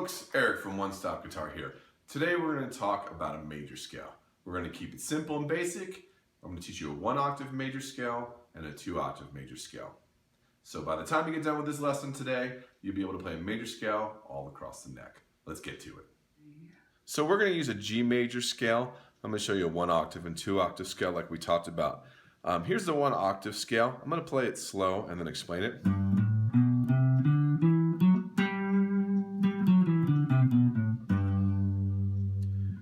folks, Eric from One Stop Guitar here. Today we're going to talk about a major scale. We're going to keep it simple and basic. I'm going to teach you a 1 octave major scale and a 2 octave major scale. So by the time you get done with this lesson today, you'll be able to play a major scale all across the neck. Let's get to it. So we're going to use a G major scale. I'm going to show you a 1 octave and 2 octave scale like we talked about. Here's the 1 octave scale. I'm going to play it slow and then explain it.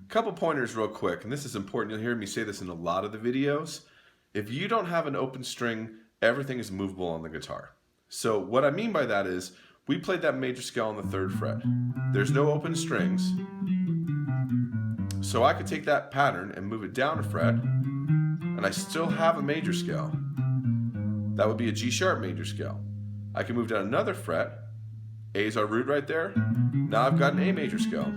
Couple pointers real quick, and this is important. You'll hear me say this in a lot of the videos. If you don't have an open string, everything is movable on the guitar. So what I mean by that is, we played that major scale on the 3rd fret. There's no open strings. So I could take that pattern and move it down a fret, and I still have a major scale. That would be a G sharp major scale. I can move down another fret. A is our root right there. Now I've got an A major scale.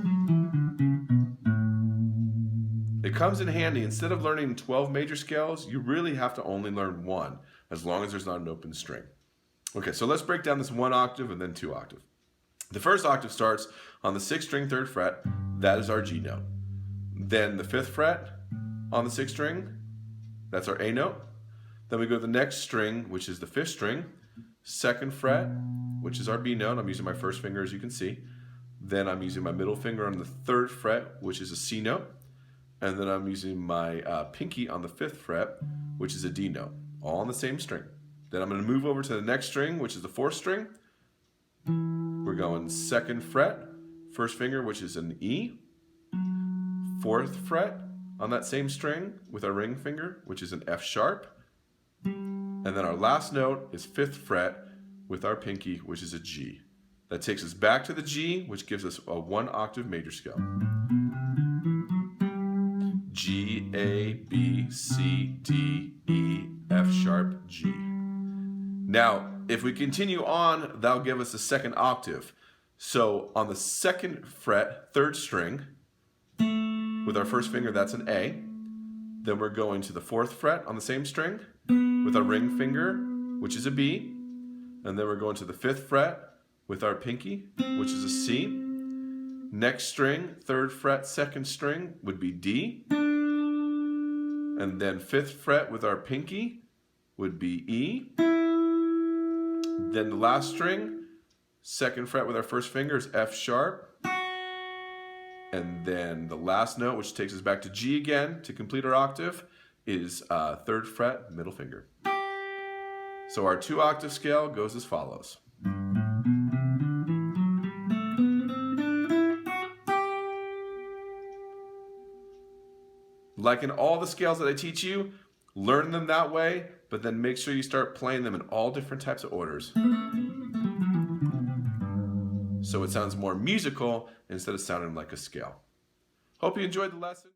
It comes in handy. Instead of learning 12 major scales, you really have to only learn 1, as long as there's not an open string. Okay, so let's break down this 1 octave and then 2 octave. The first octave starts on the 6th string, 3rd fret. That is our G note. Then the 5th fret on the 6th string, that's our A note. Then we go to the next string, which is the 5th string, 2nd fret, which is our B note. I'm using my first finger, as you can see. Then I'm using my middle finger on the 3rd fret, which is a C note. And then I'm using my pinky on the 5th fret, which is a D note, all on the same string. Then I'm going to move over to the next string, which is the 4th string. We're going 2nd fret, 1st finger, which is an E. 4th fret on that same string with our ring finger, which is an F sharp. And then our last note is 5th fret with our pinky, which is a G. That takes us back to the G, which gives us a 1 octave major scale. G, A, B, C, D, E, F sharp, G. Now, if we continue on, that'll give us a 2nd octave. So on the 2nd fret, 3rd string, with our first finger, that's an A. Then we're going to the 4th fret on the same string, with our ring finger, which is a B. And then we're going to the 5th fret with our pinky, which is a C. Next string, 3rd fret, 2nd string, would be D. And then 5th fret with our pinky would be E. Then the last string, 2nd fret with our first finger is F sharp. And then the last note, which takes us back to G again to complete our octave, is 3rd fret, middle finger. So our 2 octave scale goes as follows. Like in all the scales that I teach you, learn them that way, but then make sure you start playing them in all different types of orders. So it sounds more musical instead of sounding like a scale. Hope you enjoyed the lesson.